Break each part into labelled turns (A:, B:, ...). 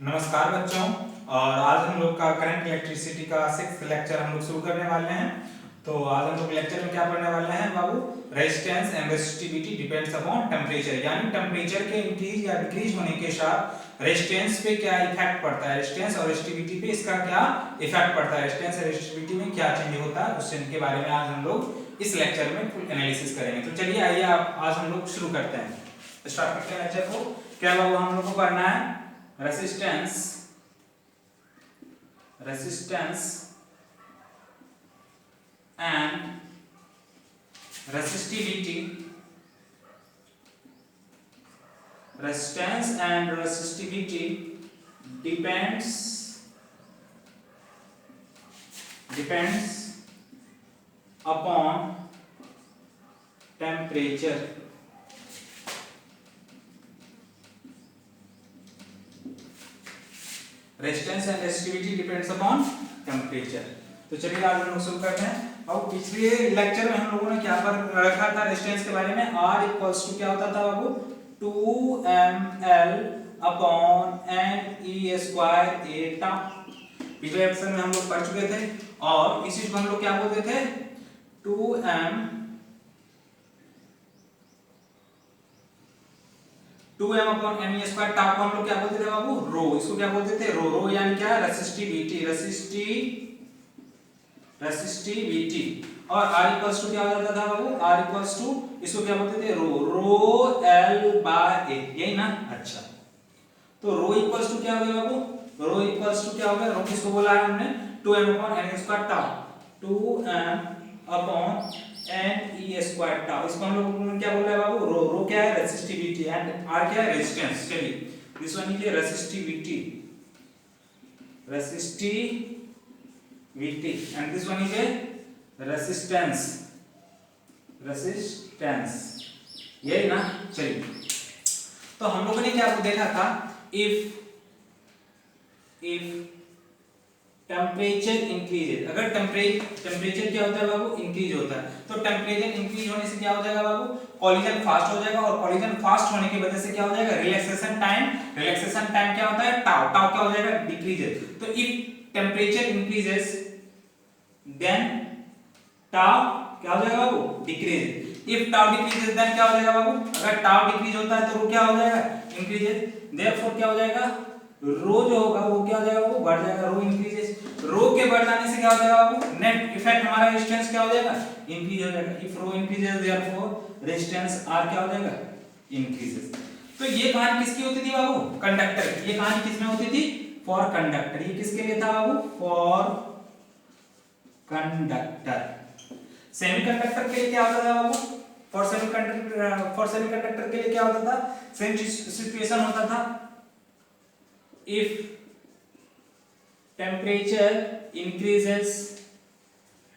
A: नमस्कार बच्चों। और आज हम लोग का करंट इलेक्ट्रिसिटी का 6th लेक्चर हम लोग शुरू करने वाले हैं। तो आज हम लोग लेक्चर में क्या पढ़ने वाले हैं बाबू? Resistance and resistivity depends upon temperature, यानी टेम्परेचर के इंक्रीज या डिक्रीज होने के साथ रेजिस्टेंस पे क्या इफेक्ट पड़ता है, रेजिस्टेंस और रेजिस्टिविटी पे इसका क्या इफेक्ट पड़ता है, रेजिस्टेंस और रेजिस्टिविटी में क्या चेंज होता है, उस चेंज के बारे में आज हम लोग इस लेक्चर में फुल एनालिसिस करेंगे। तो चलिए आइए आज हम लोग शुरू करते हैं, स्टार्ट करते हैं लेक्चर को। क्या बाबू हम लोग को पढ़ना है? Resistance and resistivity. Resistance and resistivity depends upon temperature. Resistance and resistivity depends upon temperature. तो चलिए आज हम लोग शुरू करते हैं। और पिछले लेक्चर में हम लोगों ने क्या पर रखा था रेजिस्टेंस के बारे में? R इक्वल्स टू क्या होता था बाबू? 2ml अपॉन Ne स्क्वायर एटा। पिछले लेक्चर में हम लोग पढ़ चुके थे और इसी को हम लोग क्या बोलते थे? 2m upon Ne square tau को हम लोग क्या बोलते थे बाबू? रो। इसको क्या बोलते थे? रो। रो यानी क्या? रेजिस्टिविटी। रेजिस्टिविटी। और R इक्वल्स टू क्या हो जाता था बाबू? R इक्वल्स टू इसको क्या बोलते थे? रो। रो L बाय A, यही ना? अच्छा, तो रो इक्वल्स टू क्या हो गया बाबू? रो इक्वल्स टू क्या हो गया? रो किसको बोला है हमने? 2m upon Ne square tau. 2m upon Ne square tau, इसको हम लोग क्या बोल रहे हैं बाबू? रो। रो क्या है? रेजिस्टिविटी एंड R क्या है? रेजिस्टेंस। चलिए this one is resistivity and this one is a resistance, यही ना? चलिए, तो हम लोगों ने क्या देखा था? इफ टेम्परेचर इंक्रीजेज, अगर टेम्परेचर क्या होता है बाबू? इंक्रीज होता है, तो टेम्परेचर इंक्रीज होने से क्या हो जाएगा बाबू? कॉलिजन फास्ट हो जाएगा, और कॉलिजन फास्ट होने की वजह से क्या हो जाएगा? रिलैक्सेशन टाइम क्या होता है? टाउ। टाउ क्या हो जाएगा? डिक्रीजेज। तो if temperature increases then tau क्या हो जाएगा बाबू? Decrease. If tau decreases then क्या हो जाएगा बाबू? अगर टाउ डिक्रीज होता है तो रो क्या हो जाएगा? इंक्रीजेस। देयरफॉर क्या हो जाएगा? रो जो होगा वो क्या हो जाएगा? वो बढ़ जाएगा। रो इंक्रीजेस। रो के बढ़ जाने से क्या हो जाएगा बाबू? नेट इफेक्ट हमारा रेजिस्टेंस क्या हो जाएगा? इंक्रीज हो जाएगा। If rho increases therefore resistance R क्या हो जाएगा? इंक्रीजेस। तो ये कहानी किसकी होती थी बाबू? कंडक्टर की। ये कहानी किसमें होती थी? For conductor. ये किसके लिए था बाबू? For conductor. सेमीकंडक्टर के लिए क्या होता था बाबू? फॉर सेमीकंडक्टर के लिए क्या होता था? सेम सिचुएशन होता था। इफ टेम्परेचर इंक्रीजेस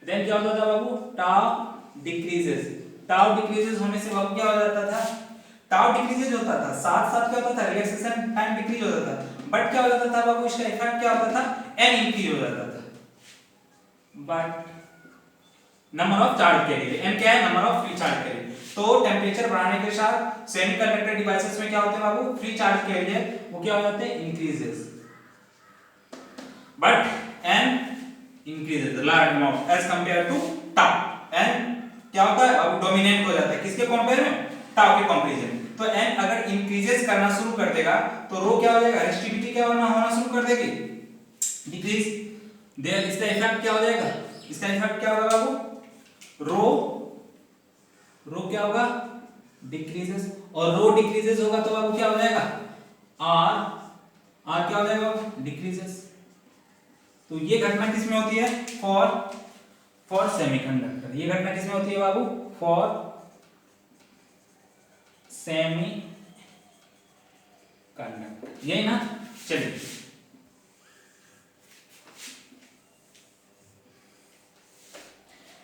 A: देन क्या होता था बाबू? Tau decreases. टाउ डिक्रीजेस होने से बाबू क्या हो जाता था? टाउ डिक्रीजेस होता था, साथ साथ क्या होता था? रिलैक्सेशन टाइम डिक्रीज हो जाता था। बट क्या हो जाता था बाबू? इसका इफेक्ट क्या होता था? n इंक्रीज हो जाता था। बट नंबर ऑफ चार्ज के लिए n क्या है? नंबर ऑफ फ्री चार्ज के लिए। तो टेम्परेचर बढ़ाने के साथ सेमीकंडक्टर डिवाइसेस में क्या होते हैं बाबू? फ्री चार्ज के लिए वो क्या हो जाते हैं? Increases. But n increases large amount as compare to tau. n क्या होता है? अब डोमिनेंट हो जाता है किसके कंपेयर में? टाउ के कंपैरिजन। तो n अगर इंक्रीजेस करना शुरू कर देगा तो रो क्या हो जाएगा? रेजिस्टिविटी क्या होना शुरू कर देगी? डिक्रीज। देयर इसका इफेक्ट क्या हो जाएगा? इसका इफेक्ट क्या होगा बाबू? रो क्या होगा? डिक्रीजेस। और रो डिक्रीजेस होगा तो बाबू क्या हो जाएगा? R क्या हो जाएगा बाबू? डिक्रीजेस। तो ये घटना किसमें होती है? For semiconductor. ये घटना किसमें होती है बाबू? फॉर सेमी कंडक्टर, यही ना? चलिए,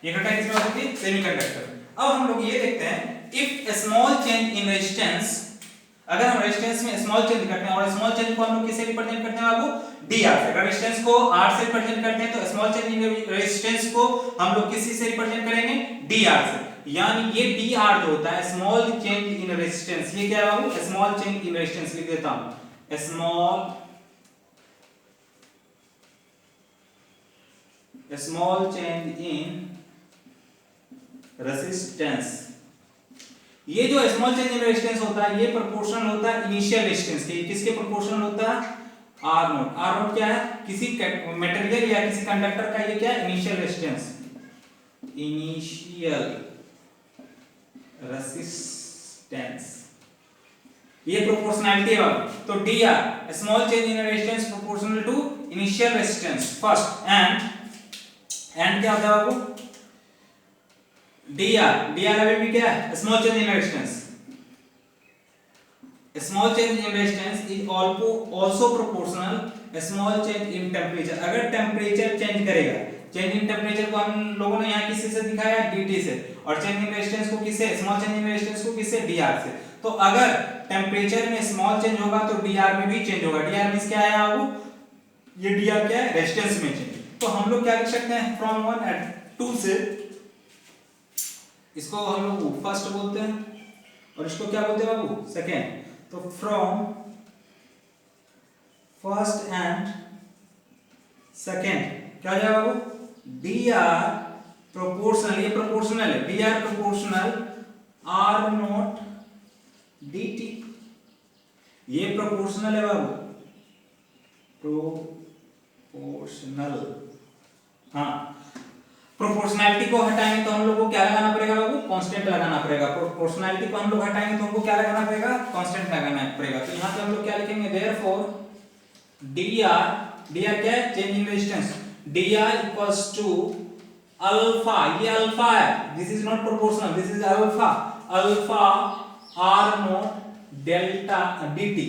A: ये घटना किसमें होती थी? सेमीकंडक्टर। अब हम लोग ये देखते हैं if A small change in resistance, अगर हम रेजिस्टेंस में स्मॉल चेंज करते हैं, और स्मॉल चेंज को हम लोग किससे रिप्रेजेंट करते हैं बाबू? dr से। अगर रेजिस्टेंस को r से रिप्रेजेंट करते हैं तो स्मॉल चेंज इन रेजिस्टेंस को हम लोग किसी से रिप्रेजेंट करेंगे? dr से। यानी ये dr जो होता है स्मॉल चेंज इन रेजिस्टेंस, ये क्या है बाबू? स्मॉल चेंज इन रेजिस्टेंस लिख देता हूं, small small change in resistance. ये जो स्मॉल चेंज इन रेजिस्टेंस होता है ये प्रोपोर्शनल होता है इनिशियल रेजिस्टेंस के। किसके प्रोपोर्शनल होता है? Are note. आर नोट क्या है? किसी मटेरियल या किसी कंडक्टर का ये क्या है? इनिशियल रेजिस्टेंस, इनिशियल रेजिस्टेंस, ये प्रोपोर्शनैलिटी है। तो d r small change in resistance proportional to initial resistance first. And क्या होता है बाबू? डी आर अभी भी क्या है? Small change in resistance. Small change in resistance is also proportional small change in temperature. अगर टेम्परेचर चेंज करेगा, change in temperature को हम लोगों ने यहाँ किसी से दिखाया? dt से। और चेंज इन रेजिस्टेंस को किससे? स्मॉल चेंज इन रेजिस्टेंस को किससे? dr से। तो अगर टेम्परेचर में स्मॉल चेंज होगा तो dr में भी चेंज होगा। dr मींस क्या है बाबू? ये dr क्या है? रेजिस्टेंस में चेंज। तो हम लोग क्या लिख सकते हैं? फ्रॉम 1 एंड 2 से इसको हम लोग फर्स्ट बोलते हैं और इसको क्या बोलते हैं बाबू? सेकेंड। तो फ्रॉम फर्स्ट एंड सेकेंड क्या हो जाएगा बाबू? डी आर प्रोपोर्शनल, ये प्रोपोर्शनल है, d r proportional r naught d t. ये प्रोपोर्शनल है बाबू, प्रोपोर्शनल। हाँ, प्रोपोर्शनैलिटी को हटाएंगे तो हम लोग को क्या लगाना पड़ेगा बाबू? कांस्टेंट लगाना पड़ेगा। प्रोपोर्शनैलिटी को हम लोग हटाएंगे तो हमको क्या लगाना पड़ेगा? कांस्टेंट लगाना पड़ेगा। तो यहाँ पे हम लोग क्या लिखेंगे? देयरफॉर डी आर क्या है? Change in resistance. D r equals to alpha, ये अल्फा है, this is not proportional, this is alpha, alpha r naught delta dt।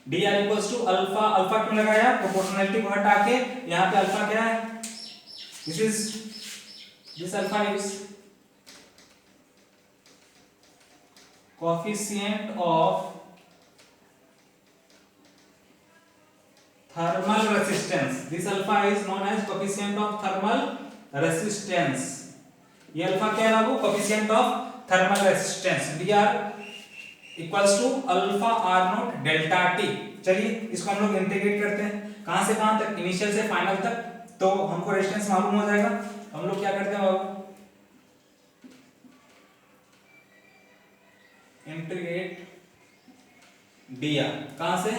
A: D r equals to alpha, alpha क्यों लगाया? प्रोपोर्शनैलिटी को हटा के यहाँ पे अल्फा क्या है? This alpha is coefficient of thermal resistance. This alpha is known as coefficient of thermal resistance. ये अल्फा क्या है बाबू? coefficient of thermal resistance. dr equals to alpha r naught delta t। चलिए इसको हम लोग इंटीग्रेट करते हैं। कहां से कहां तक? इनिशियल से फाइनल तक। तो हमको रेजिस्टेंस मालूम हो जाएगा। हम लोग क्या करते हैं बाबू? इंटीग्रेट dr कहां से?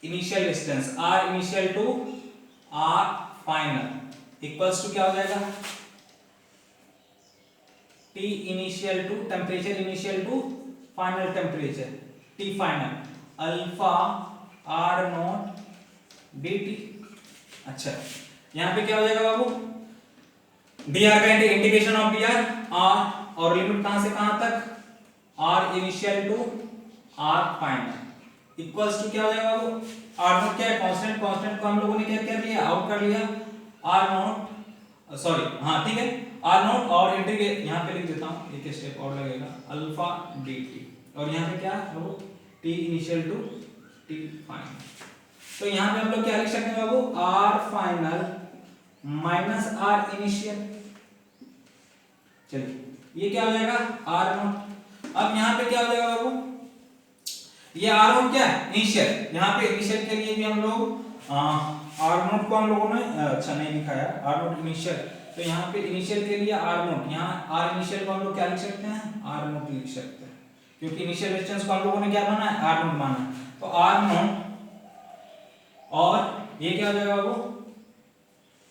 A: Initial resistance r initial to r final equals to क्या हो जाएगा? t initial to temperature initial to final temperature t final alpha r naught dt। अच्छा, यहाँ पे क्या हो जाएगा बाबू? dr का इंटीग्रेशन ऑफ dr r और लिमिट कहां से कहां तक? r initial to r final equals to क्या हो जाएगा बाबू? r नॉट क्या है? कांस्टेंट। कांस्टेंट को हम लोगों ने क्या कर लिया? आउट कर लिया। r नॉट सॉरी हाँ ठीक है, r नॉट और इंटीग्रेट यहाँ पे लिख देता हूँ, एक स्टेप और लगेगा, अल्फा dt। और यहाँ पे क्या बाबू? t initial to t final. तो यहाँ पे हम लोग क्या लिख सकते हैं बाबू? r final minus r initial. चलिए ये क्या हो जाएगा? r naught. अब यहाँ पे क्या हो जाएगा बाबू? ये r नॉट क्या है? इनिशियल। यहाँ पे इनिशियल के लिए भी हम लोग r नॉट को हम लोगों ने अच्छा नहीं लिखा है, r नॉट इनिशियल। तो यहाँ पे इनिशियल के लिए r नॉट, यहाँ r इनिशियल को हम लोग क्या लिख सकते हैं? r नॉट लिख सकते हैं, क्योंकि इनिशियल रेजिस्टेंस को हम लोगों ने क्या माना है? r नॉट माना है। तो r नॉट और ये क्या हो जाएगा बाबू?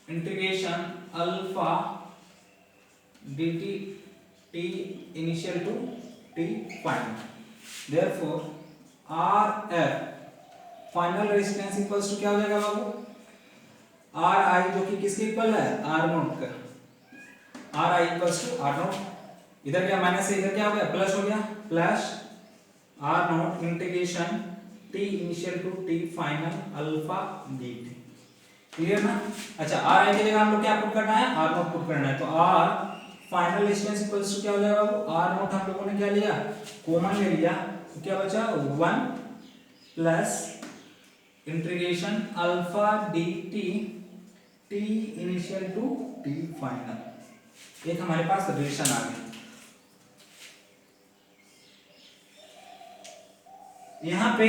A: Integration alpha dt t initial to t final. Therefore rf final resistance equals to क्या हो जाएगा बाबू? ri जो कि किसके इक्वल है? r नॉट का। ri equals to r naught, इधर क्या माइनस से इधर क्या हो गया? प्लस हो गया, plus r naught integration t initial to t final alpha dt। Clear ना? अच्छा, r की जगह हम लोग क्या पुट करना है? r नॉट पुट करना है। तो r final resistance equals to क्या हो जाएगा बाबू? r नॉट हम लोगों ने क्या लिया? कॉमन ले लिया, तो क्या बचा? 1 plus integration alpha dt t initial to t final. एक हमारे पास रिलेशन आ गया। यहाँ पे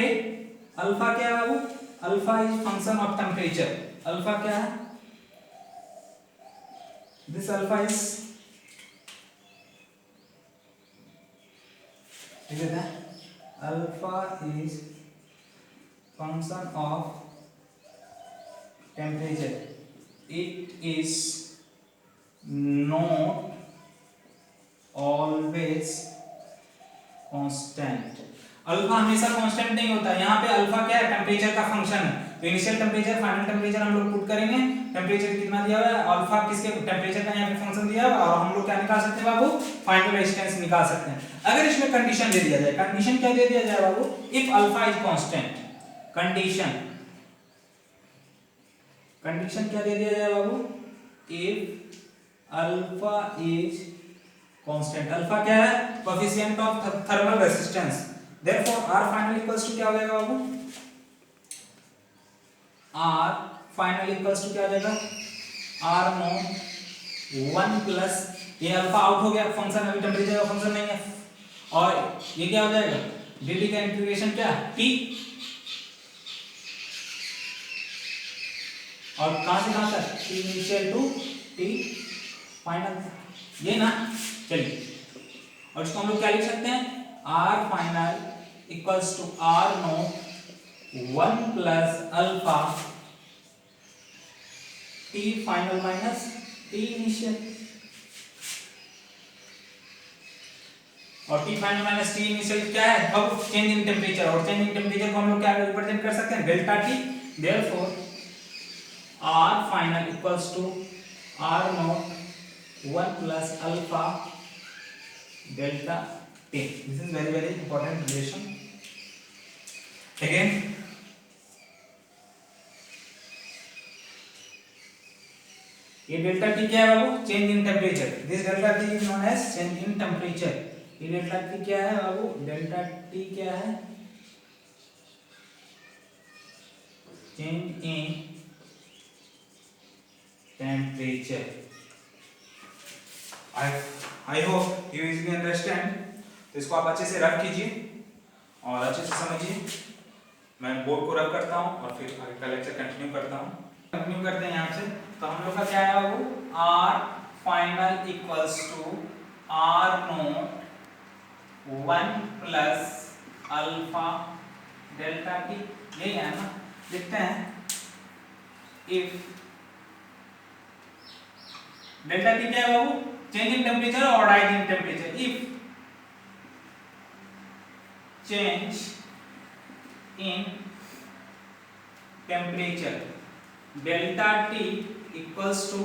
A: अल्फा क्या है बाबू? Alpha is function of temperature. Alpha क्या है? this alpha is alpha is function of temperature. It is not always constant. Alpha हमेशा कांस्टेंट नहीं होता। यहाँ पे अल्फा क्या है, टेम्परेचर का फंक्शन है। तो इनिशियल टेम्परेचर, फाइनल टेम्परेचर हम लोग पुट करेंगे। टेम्परेचर कितना दिया हुआ है, अल्फा किसके, टेम्परेचर का यहाँ पे फंक्शन दिया हुआ है, और हम लोग क्या निकाल सकते हैं बाबू, फाइनल रेजिस्टेंस निकाल सकते हैं। अगर इसमें कंडीशन दे दिया जाए, कंडीशन क्या दे दिया जाए बाबू, if alpha is constant, condition क्या दे दिया जाए बाबू, if alpha is constant. Alpha क्या है, coefficient of thermal resistance. Therefore R final equals to क्या हो जाएगा बाबू, आर फाइनल इक्वल्स टू क्या हो जाएगा, आर नो 1 प्लस, ये अल्फा आउट हो गया फंक्शन, अभी टेम्परेचर का फंक्शन नहीं है, और ये क्या हो जाएगा, dt का इंटीग्रेशन क्या, t, और कहां से कहां तक, t initial to t final, ये ना। चलिए, और इसको हम लोग क्या लिख सकते हैं, r final equals to r naught 1 plus alpha t final minus t initial, और t final minus t initial क्या है, अब चेंज इन टेम्परेचर, और चेंज इन टेम्परेचर को हम लोग क्या रिप्रेजेंट कर सकते हैं, delta t। Therefore r final equals to r naught 1 plus alpha delta t। This is very very important relation. Again ये डेल्टा t क्या है बाबू, change in temperature. This delta t is known as change in temperature. ये delta t क्या है बाबू, delta t क्या है, change in temperature. I hope you easily understand. तो इसको आप अच्छे से रब कीजिए और अच्छे से समझिए। मैं बोर्ड को रब करता हूँ और फिर आगे का लेक्चर कंटिन्यू करता हूँ। कंटिन्यू करते हैं यहाँ से। तो हम लोग का क्या है वो, r final equals to r naught 1 plus alpha delta T, यही है ना। लिखते हैं इफ डेल्टा टी क्या है बाबू, चेंज इन टेम्परेचर और rise in temperature. If change in temperature delta t equals to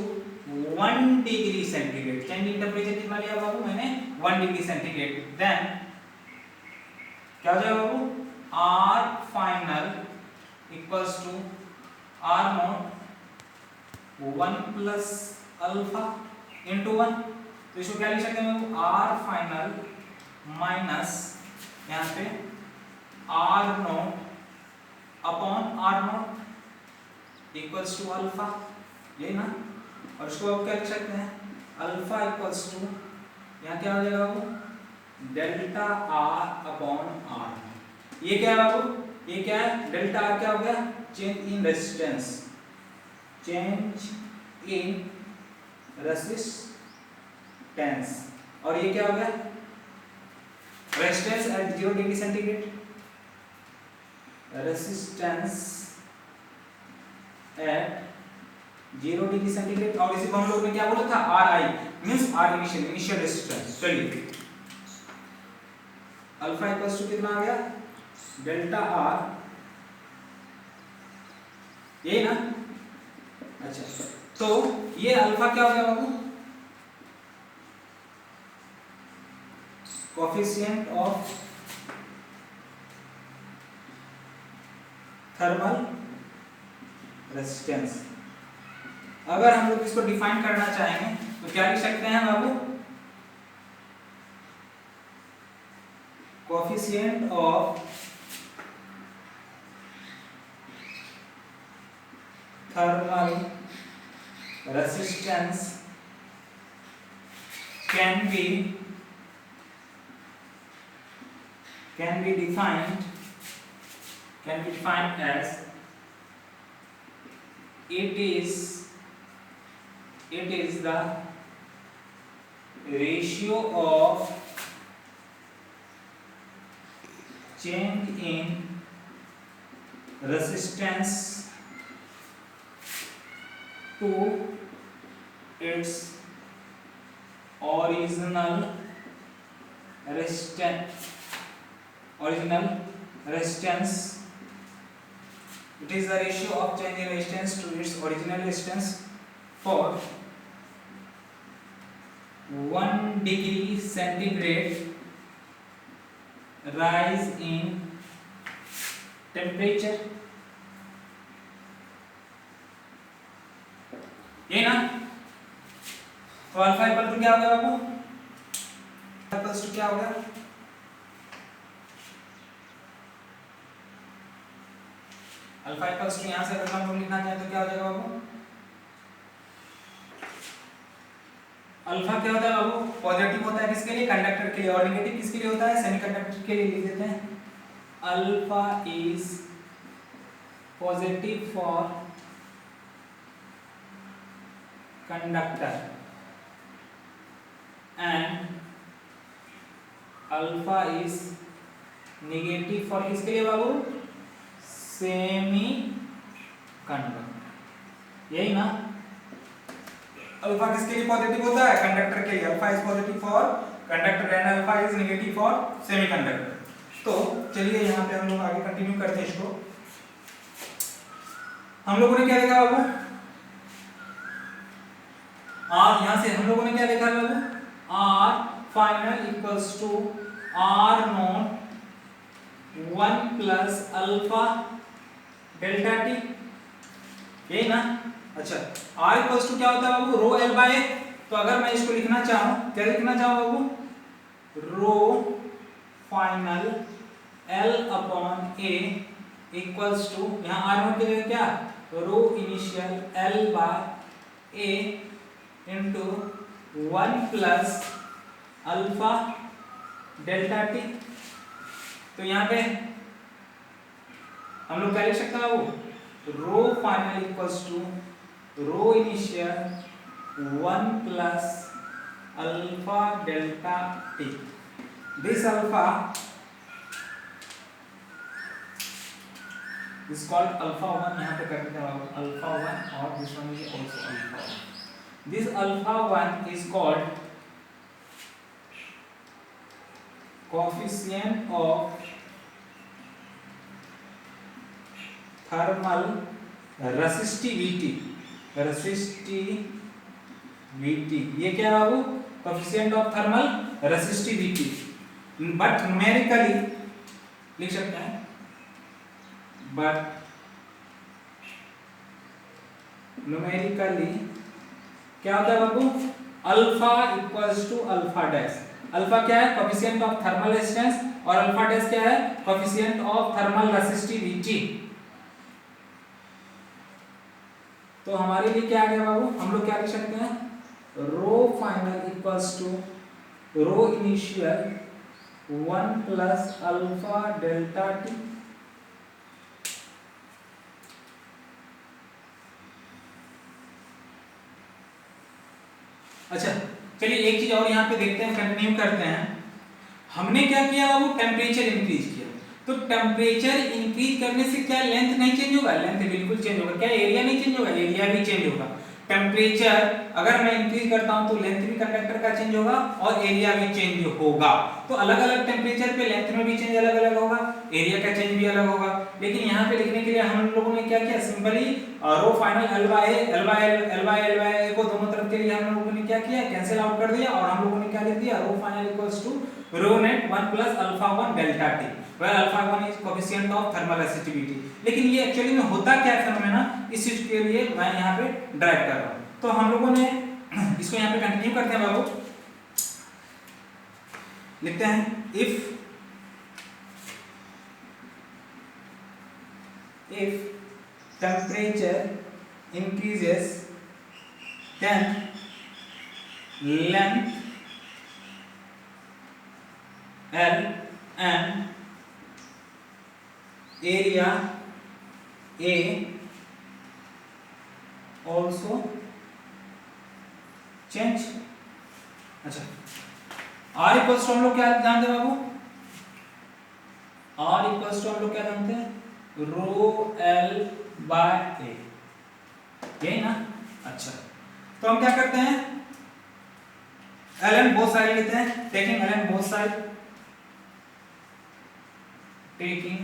A: 1 degree centigrade. Change in temperature कितना लिया बाबू मैंने, 1 डिग्री सेंटीग्रेड। देन क्या हो जाएगा बाबू, R final equals to R naught 1 plus alpha into 1। तो इसको क्या लिख सकते हैं बाबू, आर फाइनल माइनस यहाँ पे r naught upon r naught equals to alpha, यही ना। और इसको आप क्या लिख सकते हैं, अल्फा इक्वल्स टू यहाँ क्या हो जाएगा बाबू, डेल्टा आर अपॉन आर। ये क्या है बाबू, ये क्या है, डेल्टा आर क्या हो गया, change in resistance, change in resistance. और ये क्या हो गया, resistance at 0 degree centigrade, resistance at 0 degree centigrade. और इसी को हम लोग ने क्या बोला था, r i means r initial resistance. चलिए, अल्फा इक्वल्स टू कितना आ गया, डेल्टा आर, ये ना। अच्छा, तो ये अल्फा क्या हो गया बाबू, कोएफिशिएंट ऑफ थर्मल रेजिस्टेंस। अगर हम लोग इसको डिफाइन करना चाहेंगे तो क्या लिख सकते हैं बाबू, coefficient of thermal resistance can be defined as it is the ratio of change in resistance to its original resistance. It is the ratio of change in resistance to its original resistance for 1 degree centigrade rise in temperature. ये ना, तो alpha equal to क्या हो गया बाबू? Equals to क्या हो गया? Alpha equals to, यहां से अगर हम लोग लिखना चाहें तो क्या हो जाएगा बाबू? अल्फा क्या होता है बाबू? पॉजिटिव होता है किसके लिए? कंडक्टर के लिए। और नेगेटिव किसके लिए होता है? सेमीकंडक्टर के लिए। लिख देते हैं alpha is positive for conductor and alpha is negative for किसके लिए बाबू? Semi conductor. यही ना, अल्फा किसके लिए पॉजिटिव होता है? कंडक्टर के लिए। Alpha is positive for conductor and alpha is negative for semiconductor. तो चलिए यहाँ पे हम लोग आगे कंटिन्यू करते हैं इसको। हम लोगों ने क्या देखा बाबू? और यहां से हम लोगों ने क्या देखा बाबू? R final equals to R naught 1 plus alpha delta T. यही ना? अच्छा, R इक्वल्स टू क्या होता है बाबू? रो एल बाय ए। तो अगर मैं इसको लिखना चाहूं, क्या लिखना चाहूं बाबू? Rho final L upon a equals to, यहाँ R नोट की जगह क्या? Rho initial L by a into 1 plus alpha delta T. तो यहाँ पे हम लोग क्या लिख सकते हैं बाबू? Rho final equals to rho initial 1 plus alpha delta T. This alpha is called alpha 1। यहाँ पे कर देते हैं alpha 1 और this one is also alpha 1। This alpha 1 is called coefficient of thermal resistivity। ये क्या है बाबू? coefficient of thermal resistivity। But numerically लिख सकते हैं, बट न्यूमेरिकली क्या होता है बाबू? Alpha equals to alpha dash. Alpha क्या है? कोएफिशिएंट ऑफ थर्मल रेजिस्टेंस और अल्फा डैश क्या है? Coefficient of thermal resistivity. तो हमारे लिए क्या आ गया बाबू? हम लोग क्या लिख सकते हैं? Rho final equals to rho initial 1 plus alpha delta T. अच्छा, चलिए एक चीज और यहाँ पे देखते हैं, कंटिन्यू करते हैं। हमने क्या किया बाबू? टेम्परेचर इंक्रीज किया। तो टेम्परेचर इंक्रीज करने से क्या लेंथ नहीं चेंज होगा? लेंथ बिल्कुल चेंज होगा। क्या एरिया नहीं चेंज होगा? एरिया भी चेंज होगा। टेम्परेचर अगर मैं इंक्रीज करता हूं तो लेंथ भी कंडक्टर का चेंज होगा और एरिया भी चेंज होगा। तो अलग अलग टेम्परेचर पे लेंथ में भी चेंज अलग अलग होगा, एरिया का चेंज भी अलग होगा। लेकिन यहाँ पे लिखने के लिए हम लोगों ने क्या किया? Simply row final L by ए को दोनों तरफ के लिए हम लोगों ने क्या किया? कैंसिल आउट कर दिया और हम लोगों ने क्या लिख दिया? Rho final equals to rho net 1 plus alpha 1 delta T, where alpha 1 is coefficient of thermal resistivity. लेकिन ये एक्चुअली में होता क्या है फेनोमेना, इस चीज के लिए मैं यहाँ पे ड्राइव कर रहा हूँ। तो हम लोगों ने इसको यहाँ पे कंटिन्यू करते हैं बाबू। लिखते हैं if temperature increases then length L and area A also change। अच्छा, आर इक्वल्स टू हम लोग क्या जानते हैं बाबू, आर इक्वल्स टू हम लोग क्या जानते हैं, रो एल बाय ए, यही ना। अच्छा, तो हम क्या करते हैं, एल एन बोथ साइड लेते हैं, taking L N both side, taking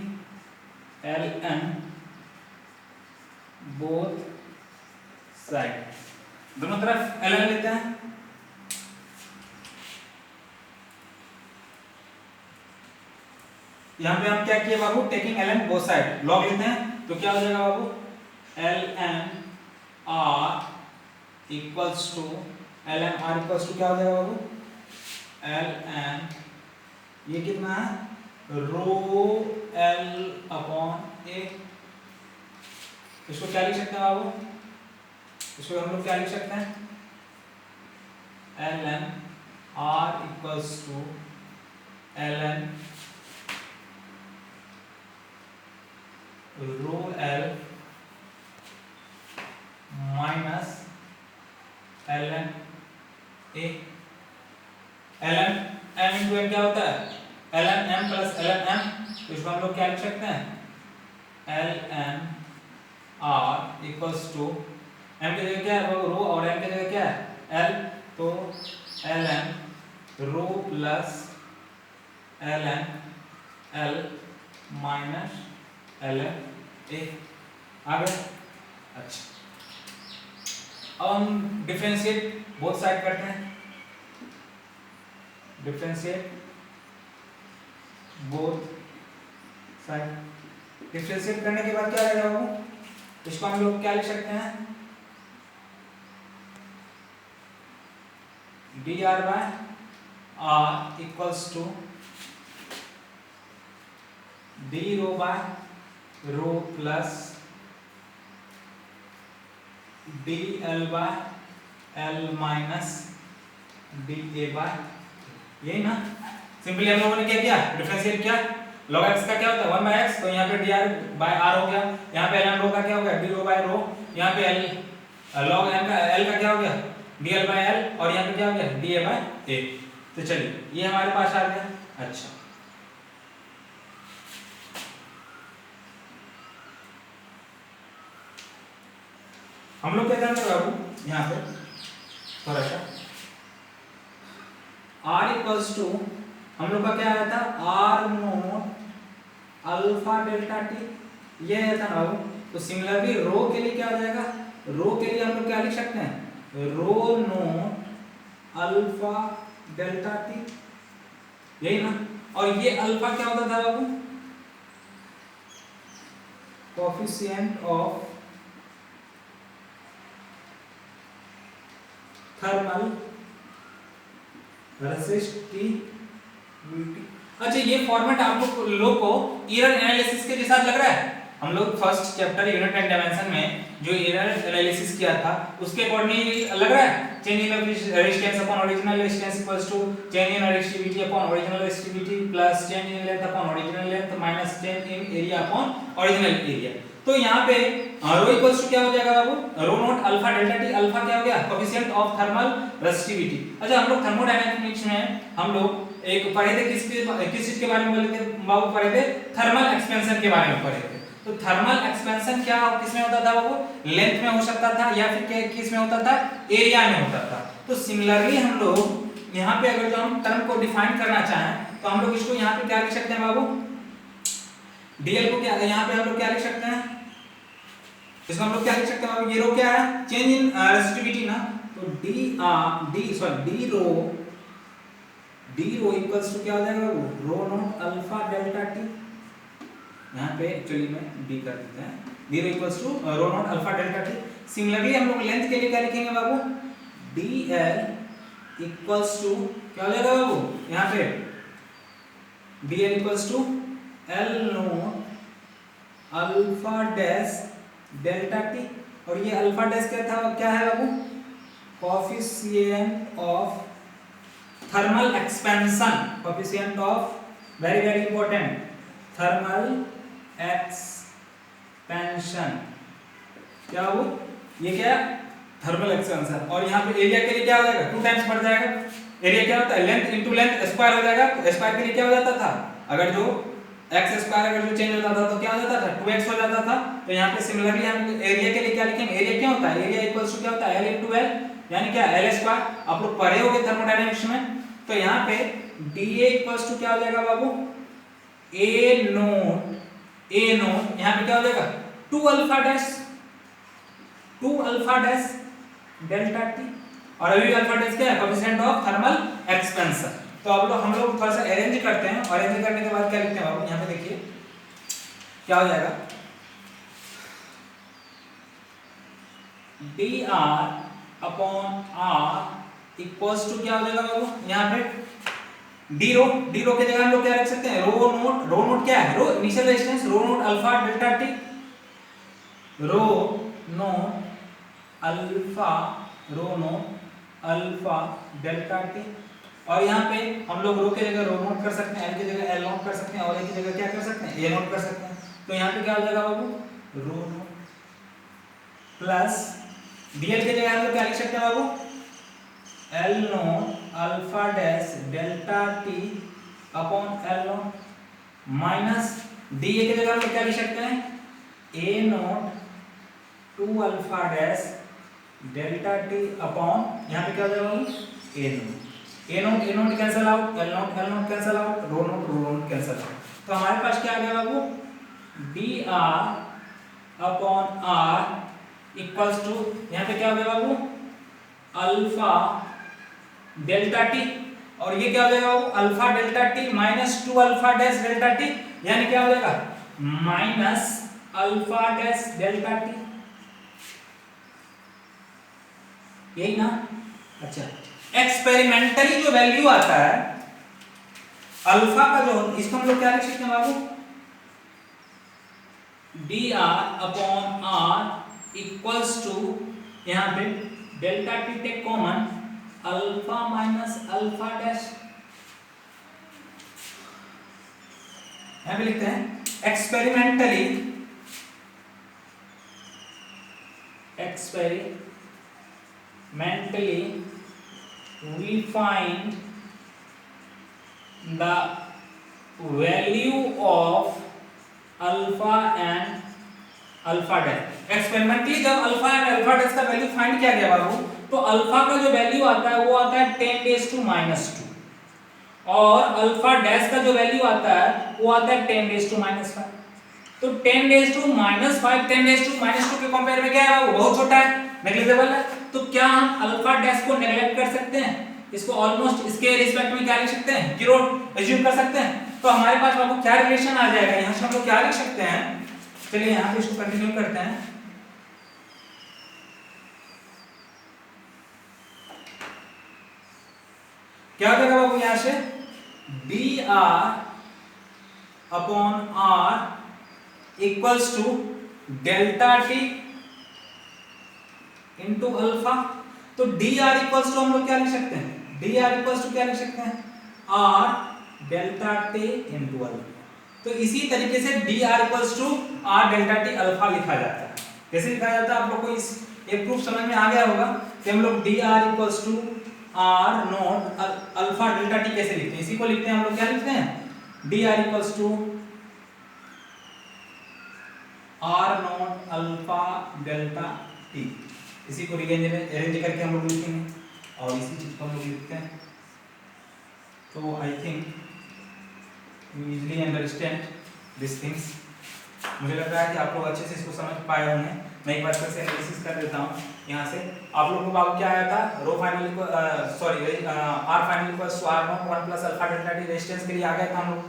A: L N both side, दोनों तरफ एल एन लेते हैं। यहां पे हम क्या किए बाबू, taking L N both side, log लेते हैं, तो क्या हो जाएगा बाबू, L N R equals to, L N R equals to क्या हो जाएगा बाबू, एल एन, ये कितना है, रो एल अपॉन ए। इसको क्या लिख सकते हैं बाबू, इसको हम लोग क्या लिख सकते हैं, l N R equals to L N rho l minus L N a. L n m into n क्या होता है, l n m plus L n m, तो इसको हम लोग क्या लिख सकते हैं, l N R equals to, m की जगह क्या है रो, और एन की जगह क्या है एल, तो L N rho plus L N L minus L N A, आ गया। अच्छा, अब हम डिफरेंशिएट बोथ साइड करते हैं, डिफरेंशिएट बोथ साइड, डिफरेंशिएट करने के बाद क्या रहेगा बाबू, इसको हम लोग क्या लिख सकते हैं, d r by r equals to d rho by rho plus d l by l minus d a by, यही ना। सिंपली हम लोगों ने क्या किया, डिफरेंशिएट किया, log x का क्या होता है 1 बाय x, तो यहाँ पे dr बाय r हो गया, यहाँ पे ln रो का क्या हो गया, d रो बाय रो, यहाँ पे l log m का l का क्या हो गया, dl बाय l, और यहाँ पे क्या हो गया da बाय a। तो चलिए ये हमारे पास आ गया। अच्छा, हम लोग क्या जानते हैं बाबू, यहाँ पे थोड़ा सा r इक्वल्स टू हम लोग का क्या आया था, r note alpha delta t, ये आया था बाबू। तो सिमिलरली रो के लिए क्या हो जाएगा, रो के लिए हम लोग क्या लिख सकते हैं, रो नोट अल्फा डेल्टा टी, यही ना। और ये अल्फा क्या होता था बाबू, कोएफिशिएंट ऑफ थर्मल रेसिस्टिविटी। अच्छा, ये फॉर्मेट आप लोग को एरर एनालिसिस के जैसा लग रहा है। हम लोग first chapter unit and dimension में जो एरर एनालिसिस किया था उसके अकॉर्डिंग लग रहा है, change in resistance upon original resistance equals to change in resistivity upon original resistivity plus change in length upon original length minus change in area upon original area. तो यहाँ पे rho equals to क्या हो जाएगा बाबू, rho naught alpha delta T, alpha क्या हो गया, कोएफिशिएंट ऑफ थर्मल रेसिस्टिविटी। अच्छा, हम लोग थर्मोडायनामिक्स में हम लोग एक पढ़े थे, किस चीज के बारे में बोले थे बाबू, पढ़े थे थर्मल एक्सपेंशन के बारे में पढ़े थे। तो थर्मल एक्सपेंशन क्या किसमें होता था बाबू, लेंथ में हो सकता था या फिर किस में होता था, एरिया में होता था। तो सिमिलरली हम लोग यहाँ पे अगर जो हम टर्म को डिफाइन करना चाहें तो हम लोग इसको यहाँ पे क्या लिख सकते हैं बाबू, डीएल को क्या यहाँ पे हम लोग क्या लिख सकते हैं, इसको हम लोग क्या लिख सकते हैं बाबू, ये रो क्या है, चेंज इन रेसिस्टिविटी ना, तो डी रो इक्वल्स टू क्या हो जाएगा बाबू, rho naught alpha delta T. यहाँ पे चलिए मैं डी कर देते हैं, D rho equals to rho naught alpha delta T. Similarly हम लोग लेंथ के लिए क्या लिखेंगे बाबू, डी एल इक्वल्स टू क्या हो जाएगा बाबू, यहाँ पे D L equals to L naught alpha dash delta T, और ये अल्फा डैश क्या है बाबू, coefficient of thermal expansion, coefficient of very very important thermal expansion, क्या हो ये क्या, थर्मल एक्सपेंशन। और यहाँ पे एरिया के लिए क्या हो जाएगा, 2 टाइम्स बढ़ जाएगा, एरिया क्या होता है, लेंथ इनटू लेंथ स्क्वायर हो जाएगा। तो स्क्वायर के लिए क्या हो जाता था, अगर जो x स्क्वायर अगर जो चेंज होता था तो क्या हो जाता था 2x हो जाता था। तो यहाँ पे सिमिलरली हम एरिया के लिए क्या लिखेंगे, एरिया क्या होता है, एरिया इक्वल्स टू क्या होता है L इनटू L, यानी क्या L स्क्वायर। आप लोग पढ़े होंगे थर्मोडायनेमिक्स में। तो यहाँ पे dA इक्वल्स टू क्या हो जाएगा बाबू, A नोट यहाँ पे क्या हो जाएगा 2 अल्फा डैश डेल्टा टी। और अभी अल्फा डैश क्या है, कोएफिशिएंट ऑफ थर्मल एक्सपेंशन। तो अब हम लोग थोड़ा सा अरेंज करते हैं, और अरेंज करने के बाद क्या लिखते हैं बाबू, यहाँ पे देखिए क्या हो जाएगा, dr upon r equals to क्या हो जाएगा बाबू, यहाँ पे डी रो के जगह हम लोग क्या रख सकते हैं, रो नोट क्या है, रो इनिशियल रेजिस्टेंस, रो नोट अल्फा डेल्टा टी, रो नोट अल्फा डेल्टा टी। और यहाँ पे हम लोग रो के जगह रो नोट कर सकते हैं, एल की जगह एल नोट कर सकते हैं, और ए की जगह क्या कर सकते हैं, ए नोट कर सकते हैं। तो यहाँ पे क्या हो जाएगा बाबू, रो नोट प्लस डीएल की जगह हम लोग क्या लिख सकते हैं बाबू, L naught alpha dash delta T upon L naught minus D A की जगह हम लोग क्या लिख सकते हैं, A naught 2 alpha dash delta T upon यहाँ पे क्या हो जाएगा बाबू, A naught cancel out, L naught cancel out, rho naught cancel out. तो हमारे पास क्या आ गया बाबू, D R upon are equals to यहाँ पे क्या हो गया बाबू, अल्फा डेल्टा टी, और ये क्या हो जाएगा बाबू, alpha delta T minus 2 alpha dash delta T, यानी क्या हो जाएगा minus alpha dash delta T, यही ना। अच्छा, एक्सपेरिमेंटली जो वैल्यू आता है अल्फा का, जो इसको हम लोग क्या लिख सकते हैं बाबू, D R upon are equals to यहाँ पे delta T take common, alpha minus alpha dash, यहाँ पे लिखते हैं experimentally we find the value of alpha and alpha dash। Experimentally जब अल्फा एंड अल्फा डैश का वैल्यू फाइंड किया गया बाबू, तो अल्फा का जो वैल्यू आता है वो आता है 10⁻², और अल्फा डैश का जो वैल्यू आता है वो आता है 10⁻⁵। तो 10⁻⁵ 10⁻² के कंपेयर में क्या है वो बहुत छोटा है, नेग्लिजिबल है। तो क्या हम अल्फा डैश को नेग्लेक्ट कर सकते हैं, इसको ऑलमोस्ट इसके रिस्पेक्ट में क्या लिख सकते हैं, जीरो एज्यूम कर सकते हैं। तो हमारे पास बाबू क्या रिलेशन आ जाएगा, यहां से हम लोग क्या लिख सकते हैं, चलिए यहां पे इसको कंटिन्यू करते हैं। क्या हो जाएगा बाबू, यहां से d are upon are equals to delta t into alpha. तो डी आर इक्वल्स टू हम लोग क्या लिख सकते हैं, डी आर इक्वल्स टू क्या लिख सकते हैं, r delta t into alpha. तो इसी तरीके से d r equals to r delta T alpha लिखा जाता है। कैसे लिखा जाता है, आप लोग को इस एक प्रूफ समझ में आ गया होगा कि हम लोग d r equals to r naught alpha delta t कैसे लिखते हैं। इसी को लिखते हैं हम लोग, क्या लिखते हैं, d r equals to r naught alpha delta t. इसी को अरेंज करके हम लोग लिखेंगे, और इसी चीज को हम लोग लिखते हैं। तो I think you easily understand this things. मुझे लग रहा है कि आप लोग अच्छे से इसको समझ पाए होंगे। मैं एक बार फिर से एनालिसिस कर देता हूँ। यहाँ से आप लोगों को बाबू क्या आया था, रो फाइनल को आर फाइनल को r naught 1 plus alpha delta t resistance के लिए आ गया था, हम लोग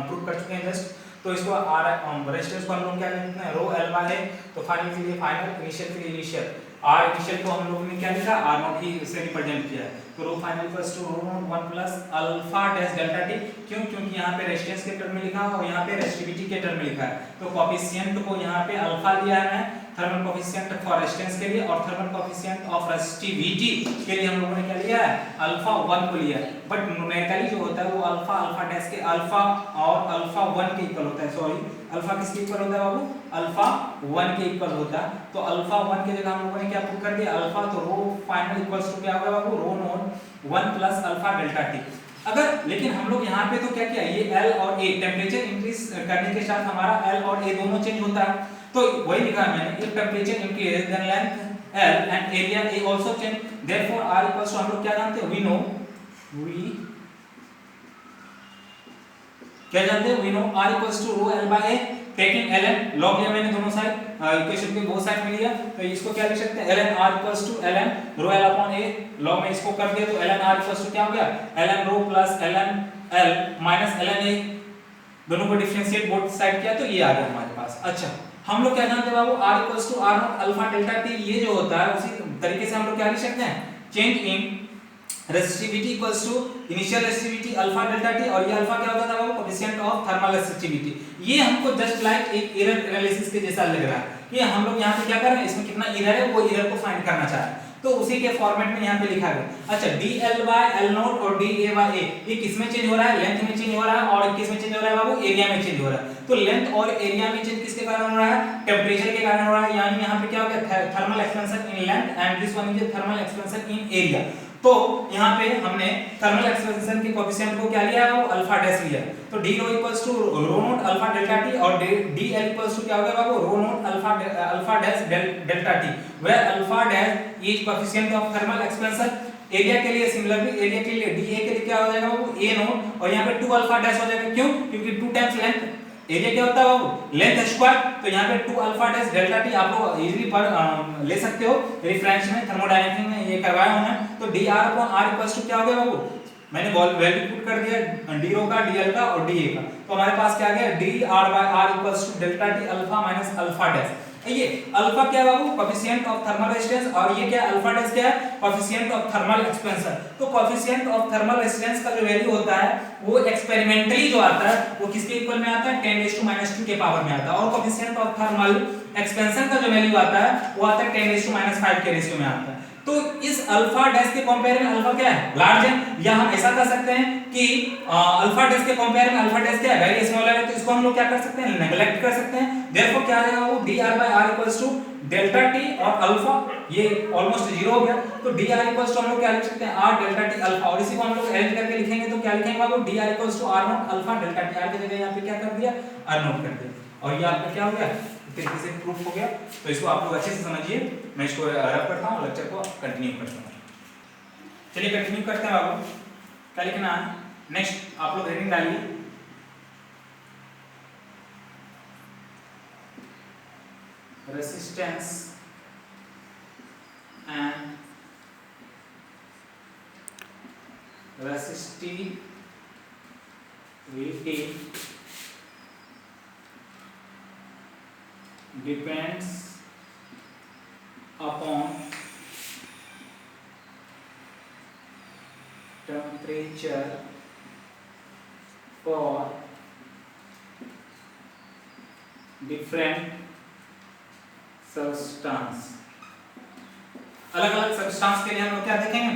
A: प्रूव कर चुके हैं जस्ट। तो इसको आर रेजिस्टेंस को हम लोग क्या लिखते हैं, रो एल बाय है। तो फाइनल के लिए फाइनल, इनिशियल के लिए इनिशियल, आर इनिशियल को हम लोगों ने क्या लिखा, आर नॉट ही से रिप्रेजेंट किया है। तो rho final equals to rho naught 1 plus alpha dash delta T. क्यों, क्योंकि यहाँ पे रेजिस्टेंस के टर्म में लिखा है और यहाँ पे रेजिस्टिविटी के टर्म में लिखा है। तो कोएफिशिएंट को यहाँ पे अल्फा लिया है, थर्मल कोफिशिएंट फॉर रेजिस्टेंस के लिए और थर्मल कोफिशिएंट ऑफ रेजिस्टिविटी के लिए हम लोगों ने क्या लिया है, अल्फा 1 को लिया है। बट न्यूमेरिकली जो होता है वो अल्फा अल्फा डैश के अल्फा और अल्फा 1 के इक्वल होता है। सॉरी, अल्फा किसके इक्वल होता है बाबू, अल्फा 1 के इक्वल होता है। तो अल्फा 1 की जगह हम लोगों ने क्या पुट कर दिया, अल्फा, तो रो फाइनल इक्वल्स टू क्या होगा बाबू, rho naught 1 plus alpha delta T. अगर लेकिन हम लोग यहाँ पे तो क्या किया, ये L और A टेम्परेचर इंक्रीज करने के साथ हमारा L और A दोनों चेंज होता है। तो वही लिखा है मैंने, if temperature increase then length L and area A also change, therefore R equals to, हम लोग क्या जानते हैं, वी क्या जानते हैं, we know R equals to rho L by A, taking ln log लिया मैंने दोनों साइड, इक्वेशन के बोथ साइड में लिया, तो इसको क्या लिख सकते हैं, ln R equals to ln rho L upon A, log में इसको कर दिया तो ln R इक्वल्स टू क्या हो गया, ln rho plus ln L minus ln A, दोनों को डिफरेंशिएट बोथ साइड किया तो ये आ गया हमारे पास। अच्छा, हम लोग क्या जानते हैं बाबू, R equals to R naught alpha delta t, ये जो होता है उसी तरीके से हम लोग क्या लिख सकते हैं, change in resistivity equals to initial resistivity alpha delta T, और ये अल्फा क्या होता था बाबू, कोएफिशिएंट ऑफ थर्मल रेजिस्टिविटी। ये हमको जस्ट लाइक एक एरर एनालिसिस के जैसा लग रहा है, ये हम लोग यहाँ पे क्या कर रहे हैं, इसमें कितना एरर है वो एरर को फाइंड करना चाह रहे हैं, तो उसी के फॉर्मेट में यहाँ पे लिखा गया। अच्छा, dl by l नॉट और da by a, ये किसमें चेंज हो रहा है, लेंथ में चेंज हो रहा है, और किसमें चेंज हो रहा है बाबू, एरिया में चेंज हो रहा है। तो लेंथ और एरिया में चेंज किसके कारण हो रहा है, टेम्परेचर के कारण हो रहा है, यानी यहाँ पे क्या हो गया, thermal expansion in length and this one is thermal expansion in area. तो यहाँ पे हमने थर्मल एक्सपेंशन के कोएफिशिएंट को क्या लिया है, वो अल्फा डैश लिया, तो d rho equals to rho naught alpha delta T, और dl इक्वल्स टू क्या हो गया बाबू, rho naught alpha dash delta T, where alpha dash is coefficient of thermal expansion. Area के लिए सिमिलरली, एरिया के लिए dA के लिए क्या हो जाएगा बाबू, a नॉट, और यहाँ पे 2 अल्फा डैश हो जाएगा, क्यों, क्योंकि 2 टाइम्स लेंथ, एरिया क्या होता है बाबू, लेंथ स्क्वायर, तो यहाँ पे 2 अल्फा डैश डेल्टा टी आप लोग इजीली पर ले सकते हो, रेफरेंस में थर्मोडायनामिक्स में ये करवाया हूं मैं। तो dr upon r equals to क्या हो गया बाबू, मैंने वैल्यू पुट कर दिया d रो का, dl का और da का, तो हमारे पास क्या आ गया, dr by r equals to delta t alpha minus alpha dash. ये अल्फा क्या है बाबू, कोएफिशिएंट ऑफ थर्मल रेजिस्टेंस, और ये क्या है, अल्फा डैश क्या है, कोएफिशिएंट ऑफ थर्मल एक्सपेंशन। तो कोएफिशिएंट ऑफ थर्मल रेजिस्टेंस का जो वैल्यू होता है वो एक्सपेरिमेंटली जो आता है वो किसके इक्वल में आता है, 10⁻⁻² के पावर में आता है, और कोएफिशिएंट ऑफ थर्मल एक्सपेंशन का जो वैल्यू आता है वो आता है 10⁻5 के रेशियो में आता है। तो इस अल्फा डैश के कंपेयर में अल्फा क्या है, लार्ज है, या हम ऐसा कर सकते हैं कि अल्फा डैश के कंपेयर में अल्फा डैश क्या है, वेरी स्मॉलर है, तो इसको हम लोग क्या कर सकते हैं, नेग्लेक्ट कर सकते हैं। देयरफॉर क्या आ जाएगा वो dr by r equals to delta t और अल्फा, ये ऑलमोस्ट जीरो हो गया, तो dr इक्वल्स टू हम लोग क्या लिख सकते हैं, r डेल्टा t अल्फा, और इसी को हम लोग अरेंज करके लिखेंगे तो क्या लिखेंगे बाबू, dr equals to r naught alpha delta t, r की जगह यहाँ पे क्या कर दिया, r नॉट कर दिया, और ये आपका क्या हो गया, तरीके से प्रूफ हो गया। तो इसको आप लोग अच्छे से समझिए, मैं इसको रब करता हूँ, लेक्चर को कंटिन्यू करता हूँ। चलिए कंटिन्यू करते हैं बाबू, क्या लिखना है नेक्स्ट, आप लोग हेडिंग डालिए, resistance and resistivity depends upon temperature for different substance। अलग अलग सब्सटेंस के लिए हम लोग क्या देखेंगे,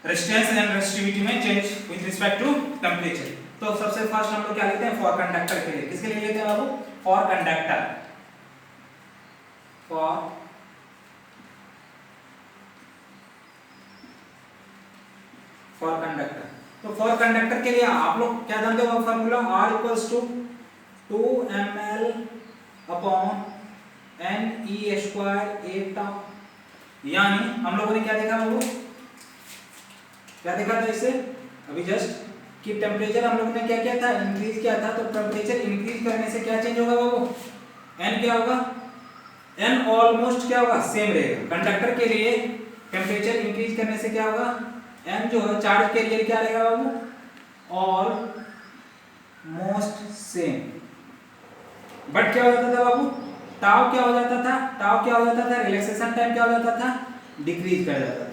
A: रेजिस्टेंस एंड रेजिस्टिविटी में change with respect to temperature. तो सबसे फर्स्ट हम लोग क्या लेते हैं, फॉर कंडक्टर के लिए, किसके लिए लेते हैं बाबू, फॉर कंडक्टर, फॉर कंडक्टर। तो फॉर कंडक्टर के लिए आप लोग क्या जानते हो formula, R equals to 2 ml अपॉन NE स्क्वायर A टाउ, यानी हम लोगों ने क्या देखा बाबू, क्या देखा था इससे अभी जस्ट, कि टेम्परेचर हम लोगों ने क्या किया था, इंक्रीज किया था, तो टेम्परेचर इंक्रीज करने से क्या चेंज होगा बाबू, n क्या होगा, n ऑलमोस्ट क्या होगा, सेम रहेगा। कंडक्टर के लिए टेम्परेचर इंक्रीज करने से क्या होगा, n जो है चार्ज के लिए क्या रहेगा बाबू, ऑलमोस्ट सेम। बट क्या हो जाता था बाबू, टाउ क्या हो जाता था, टाउ क्या हो जाता था, रिलैक्सेशन टाइम क्या हो जाता था, डिक्रीज कर जाता था,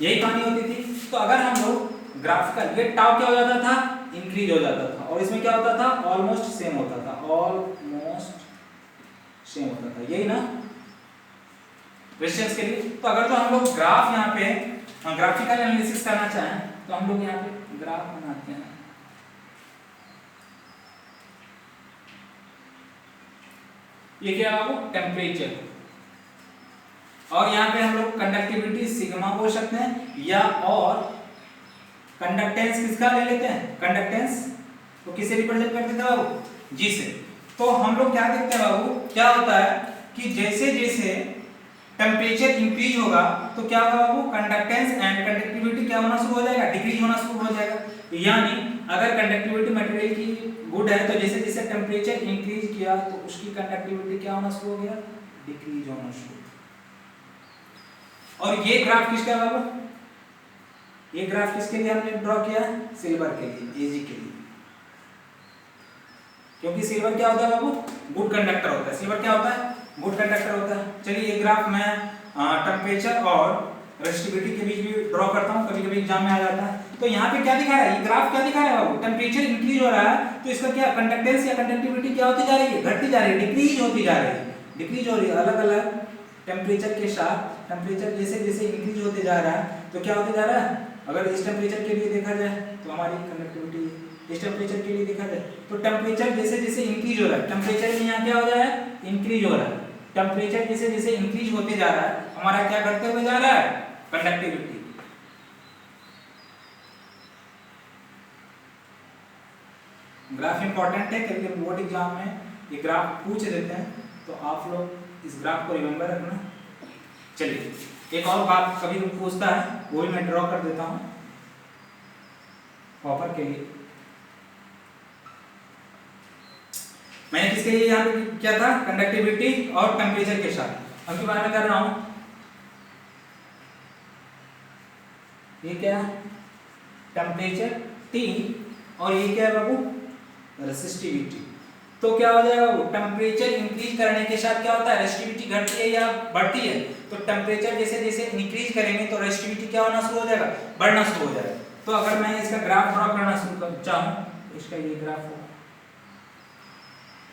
A: यही कहानी होती थी। तो अगर हम लोग ग्राफिकल, ये टाउ क्या हो जाता था, इंक्रीज हो जाता था, और इसमें क्या होता था, ऑलमोस्ट सेम होता था, ऑलमोस्ट सेम होता था, यही ना। रेजिस्टेंस के लिए। तो अगर तो हम लोग ग्राफ यहाँ पे ग्राफिकल एनालिसिस करना चाहें तो हम लोग यहाँ पे ग्राफ बनाते हैं। ये क्या है बाबू, टेम्परेचर, और यहाँ पे हम लोग कंडक्टिविटी सिग्मा बोल सकते हैं, या और कंडक्टेंस किसका ले लेते हैं, कंडक्टेंस तो किसे रिप्रेजेंट करते थे बाबू, जी से। तो हम लोग क्या देखते हैं बाबू, क्या होता है कि जैसे जैसे टेम्परेचर इंक्रीज होगा तो क्या होगा बाबू, कंडक्टेंस एंड कंडक्टिविटी क्या होना शुरू हो जाएगा, डिक्रीज होना शुरू हो जाएगा। यानी अगर कंडक्टिविटी मटेरियल की गुड है तो जैसे जैसे टेम्परेचर इंक्रीज किया तो उसकी कंडक्टिविटी क्या होना शुरू हो गया, डिक्रीज होना शुरू। और ये ग्राफ किसका है बाबू, ये ग्राफ किसके लिए हमने ड्रॉ किया है, सिल्वर के लिए, Ag के लिए, क्योंकि सिल्वर क्या होता है बाबू, गुड कंडक्टर होता है। सिल्वर क्या होता है, गुड कंडक्टर होता है। चलिए ये ग्राफ मैं टेम्परेचर और रेजिस्टिविटी के बीच भी ड्रॉ करता हूँ, कभी कभी एग्जाम में आ जाता है। तो यहाँ पे क्या दिखा रहा है, ये ग्राफ क्या दिखा रहा है बाबू, टेम्परेचर इंक्रीज हो रहा है तो इसका क्या कंडक्टेंस या कंडक्टिविटी क्या होती जा रही है, घटती जा रही है, डिक्रीज होती जा रही है, डिक्रीज हो रही है। अलग अलग टेम्परेचर के साथ टेम्परेचर जैसे जैसे इंक्रीज होते जा रहा है तो क्या होते जा रहा है, अगर इस टेम्परेचर के लिए देखा जाए तो हमारी कंडक्टिविटी, इस टेम्परेचर के लिए देखा जाए तो टेम्परेचर जैसे जैसे इंक्रीज हो रहा है, टेम्परेचर में यहाँ क्या हो रहा है, इंक्रीज हो रहा है। टेम्परेचर जैसे जैसे इंक्रीज होते जा रहा है हमारा क्या घटते हुए जा रहा है, कंडक्टिविटी। ग्राफ इंपॉर्टेंट है, कभी कभी बोर्ड एग्जाम में ये ग्राफ पूछ देते हैं तो आप लोग इस ग्राफ को रिमेंबर रखना। चलिए एक और बात कभी भी पूछता है वो भी मैं ड्रॉ कर देता हूं कॉपर के लिए। मैंने किसके लिए यहाँ पे क्या था, कंडक्टिविटी और टेम्परेचर के साथ। अब की बात मैं कर रहा हूं, ये क्या है, टेम्परेचर T, और ये क्या है बाबू, रेसिस्टिविटी। तो क्या हो जाएगा वो, टेम्परेचर इंक्रीज करने के साथ क्या होता है, रेसिस्टिविटी घटती है या बढ़ती है। तो टेम्परेचर जैसे जैसे इंक्रीज करेंगे तो रेसिस्टिविटी क्या होना शुरू हो जाएगा, बढ़ना शुरू हो जाएगा। तो अगर मैं इसका ग्राफ ड्रॉ करना शुरू कर चाहूँ, इसका ये ग्राफ होगा,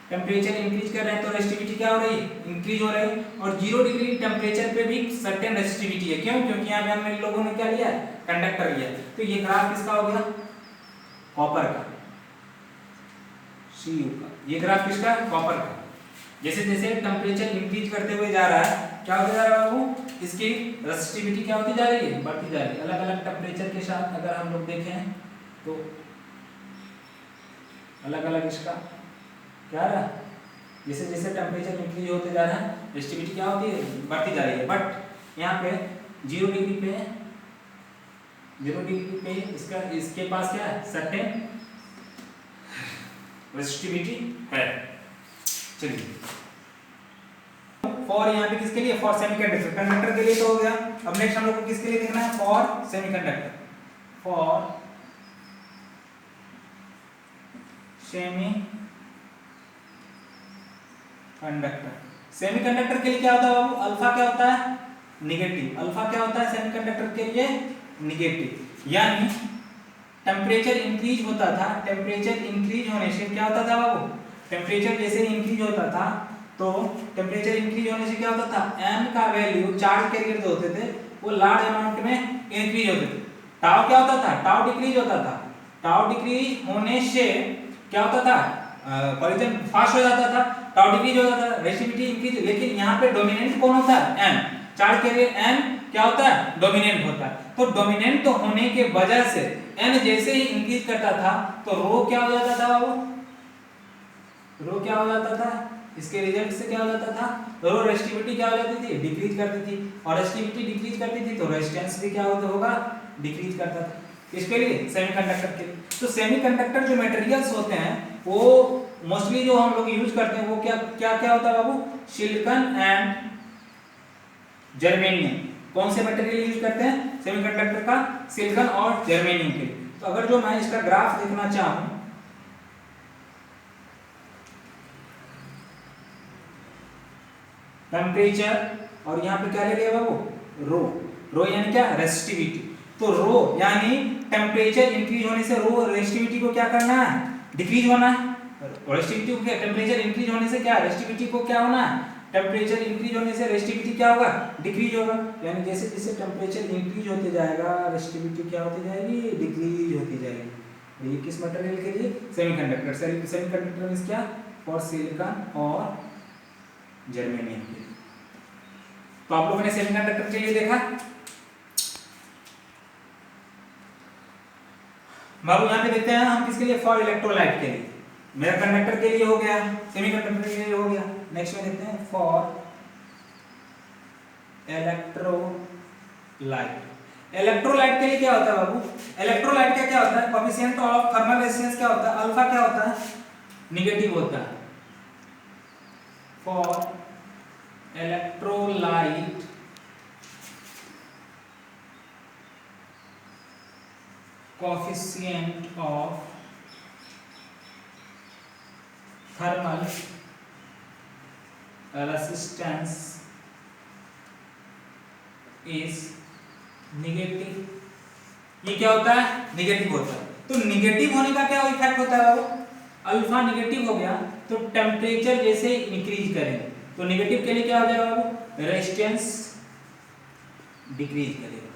A: टेम्परेचर इंक्रीज कर रहे हैं तो रेसिस्टिविटी क्या हो रही है, इंक्रीज हो रही है। और 0 डिग्री टेम्परेचर पे भी सर्टेन रेसिस्टिविटी है, क्यों, क्योंकि यहाँ पे हमने लोगों ने क्या लिया है, कंडक्टर लिया है। तो ये ग्राफ किसका हो गया, कॉपर का, Cu का। ये ग्राफ किसका, कॉपर का। जैसे जैसे टेम्परेचर इंक्रीज करते हुए जा रहा है क्या होता जा रहा है बाबू, इसकी रेसिस्टिविटी क्या होती जा रही है, बढ़ती जा रही है। अलग अलग टेम्परेचर के साथ अगर हम लोग देखें तो अलग अलग इसका क्या रहा, जैसे जैसे टेम्परेचर इंक्रीज होते जा रहा है रेसिस्टिविटी क्या होती है, बढ़ती जा रही है। बट यहाँ पे 0 डिग्री पे इसका, इसके पास क्या है, सर्टेन रेसिस्टिविटी है। चलिए फॉर यहाँ पे किसके लिए, फॉर सेमीकंडक्टर, कंडक्टर के लिए तो हो गया। अब नेक्स्ट हम लोग को किसके लिए देखना है, for semiconductor, for semi conductor. Semiconductor के लिए क्या होता है बाबू, अल्फा क्या होता है, निगेटिव। अल्फा क्या होता है सेमीकंडक्टर के लिए, निगेटिव। यानी टेम्परेचर इंक्रीज होता था, टेम्परेचर इंक्रीज होने से क्या होता था बाबू, टेम्परेचर जैसे इंक्रीज होता था तो टेम्परेचर इंक्रीज होने से क्या होता था, m का वैल्यू, चार्ज कैरियर जो होते थे वो लार्ज अमाउंट में इंक्रीज होते थे। टाउ क्या होता था, टाउ डिक्रीज होता था। टाउ डिक्रीज होने से क्या होता था, कॉलिजन फास्ट हो जाता था, टाउ डिक्रीज हो जाता था, रेसिस्टिविटी इंक्रीज। लेकिन यहाँ पे डोमिनेंट कौन होता है, m, चार्ज कैरियर m क्या होता है, डोमिनेंट होता है। तो डोमिनेंट होने के वजह से n जैसे ही इंक्रीज करता था तो रो क्या हो जाता था बाबू, रो क्या हो जाता था, इसके रिजल्ट से क्या हो जाता था, रो रेसिस्टिविटी क्या हो जाती थी, डिक्रीज करती थी। और रेसिस्टिविटी डिक्रीज करती थी तो रेजिस्टेंस भी क्या होगा, डिक्रीज करता था। इसके लिए सेमीकंडक्टर के लिए। तो सेमीकंडक्टर जो मटेरियल्स होते हैं वो मोस्टली जो हम लोग यूज करते हैं वो क्या क्या क्या होता है बाबू, सिलिकॉन एंड जर्मेनियम। कौन से मटेरियल यूज करते हैं सेमीकंडक्टर का, सिलिकॉन और जर्मेनियम के लिए। तो अगर जो मैं इसका ग्राफ देखना चाहूं, टेम्परेचर और यहाँ पे क्या ले लिया बाबू, रो। रो यानी क्या, रेसिस्टिविटी। तो रो यानी टेम्परेचर इंक्रीज होने से रो रेसिस्टिविटी को क्या करना है, डिक्रीज होना है। रेसिस्टिविटी को क्या, टेम्परेचर इंक्रीज होने से क्या रेसिस्टिविटी को क्या होना है, टेम्परेचर इंक्रीज होने से रेजिस्टिविटी क्या होगा, डिक्रीज होगा। यानी जैसे जैसे टेम्परेचर इंक्रीज होते जाएगा रेजिस्टिविटी क्या होती जाएगी, डिक्रीज होती जाएगी। ये किस मटेरियल के लिए, सेमीकंडक्टर। सेमीकंडक्टर मींस क्या, फॉर सिलिकॉन और जर्मेनियम के लिए। तो आप लोगों ने सेमीकंडक्टर के लिए देखा। बाबू यहाँ पे देखते हैं हम किसके लिए, फॉर इलेक्ट्रोलाइट के लिए। मेरा कंडक्टर के लिए हो गया, सेमीकंडक्टर के लिए हो गया। नेक्स्ट में देखते हैं फॉर इलेक्ट्रोलाइट। इलेक्ट्रोलाइट के लिए क्या होता है बाबू, इलेक्ट्रोलाइट का क्या होता है, कोएफिशिएंट ऑफ थर्मल रेजिस्टेंस क्या होता है, अल्फा क्या होता है, नेगेटिव होता है। For electrolyte coefficient of thermal resistance is negative. ये क्या होता है, नेगेटिव होता है। तो नेगेटिव होने का क्या इफेक्ट होता है बाबू, अल्फा नेगेटिव हो गया तो टेम्परेचर जैसे इंक्रीज करेंगे तो नेगेटिव के लिए क्या हो जाएगा बाबू, रेजिस्टेंस डिक्रीज करेगा।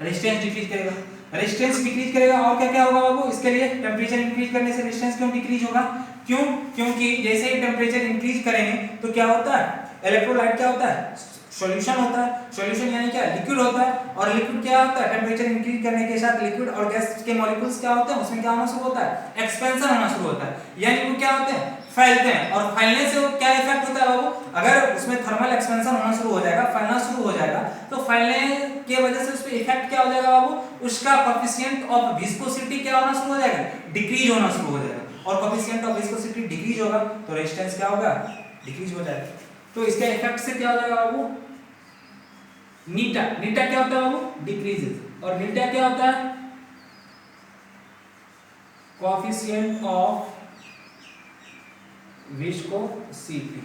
A: रेजिस्टेंस डिक्रीज करेगा, रेजिस्टेंस डिक्रीज करेगा। और क्या क्या होगा बाबू, इसके लिए टेम्परेचर इंक्रीज करने से रेजिस्टेंस क्यों डिक्रीज होगा, क्यों, क्योंकि जैसे ही टेम्परेचर इंक्रीज करेंगे तो क्या होता है, इलेक्ट्रोलाइट क्या होता है, सॉल्यूशन होता है। सॉल्यूशन यानी क्या, लिक्विड होता है। और लिक्विड क्या होता है, टेम्परेचर इंक्रीज करने के साथ लिक्विड और गैस के मॉलिक्यूल्स क्या होते हैं, उसमें क्या होना शुरू होता है, एक्सपेंशन होना शुरू होता है। यानी वो क्या होते हैं, फैलते हैं। और फैलने से वो क्या इफेक्ट होता है बाबू, अगर उसमें थर्मल एक्सपेंशन होना शुरू हो जाएगा, फैलना शुरू हो जाएगा, तो फैलने के वजह से उस पे इफेक्ट क्या हो जाएगा बाबू, उसका कोएफिशिएंट ऑफ विस्कोसिटी क्या होना शुरू हो जाएगा, डिक्रीज होना शुरू हो जाएगा। और कोएफिशिएंट ऑफ विस्कोसिटी डिक्रीज होगा तो रेजिस्टेंस क्या होगा, डिक्रीज हो जाएगा। तो इसके इफेक्ट से क्या हो जाएगा बाबू, नीटा, नीटा क्या होता है बाबू, डिक्रीजेस। और नीटा क्या होता है, कोएफिशिएंट ऑफ विस्कोसिटी।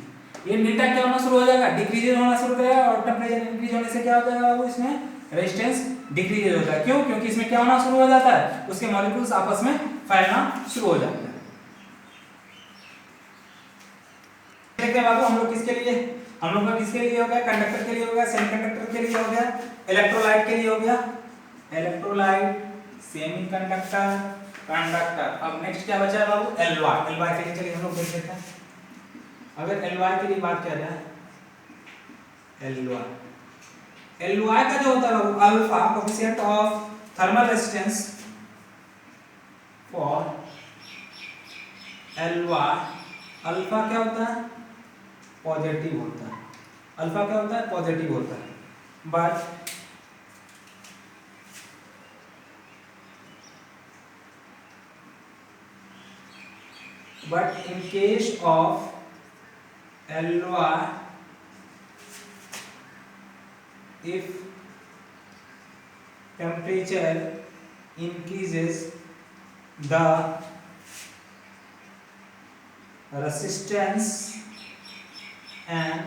A: ये नीटा क्या होना शुरू हो जाएगा, डिक्रीज होना शुरू करेगा। और टेम्परेचर इंक्रीज होने से क्या हो जाएगा बाबू, इसमें रेजिस्टेंस डिक्रीज होता है। क्यों, क्योंकि इसमें क्या होना शुरू हो जाता है, उसके मॉलिक्यूल्स आपस में फैलना शुरू हो जाते हैं। देखते हैं बाबू हम लोग किसके लिए, हम लोग का किसके लिए हो गया, कंडक्टर के लिए हो गया, सेमीकंडक्टर के लिए हो गया, इलेक्ट्रोलाइट के लिए हो गया, इलेक्ट्रोलाइट, सेमीकंडक्टर, कंडक्टर। अब नेक्स्ट क्या बचा है बाबू, एलवाई। एलवाई के लिए चलिए हम लोग देख लेते हैं। अगर एलवाई के लिए बात किया जाए, एलवाई, एलवाई का जो होता है बाबू, alpha coefficient of thermal resistance for alloy. Alpha क्या होता है, पॉजिटिव होता है। अल्फा क्या होता है, पॉजिटिव होता है। but in case of Ly, if temperature increases, the resistance and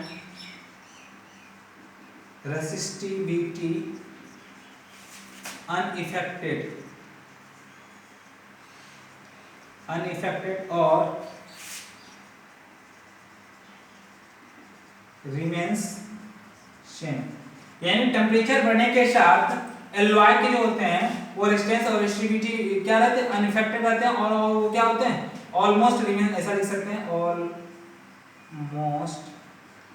A: resistivity unaffected or remains same। यानी टेम्परेचर बढ़ने के साथ एलॉय के जो होते हैं वो रेजिस्टेंस और रेजिस्टिविटी क्या रहते हैं, अनइफेक्टेड रहते हैं। और वो क्या होते हैं, ऑलमोस्ट रिमेन, ऐसा लिख सकते हैं, ऑलमोस्ट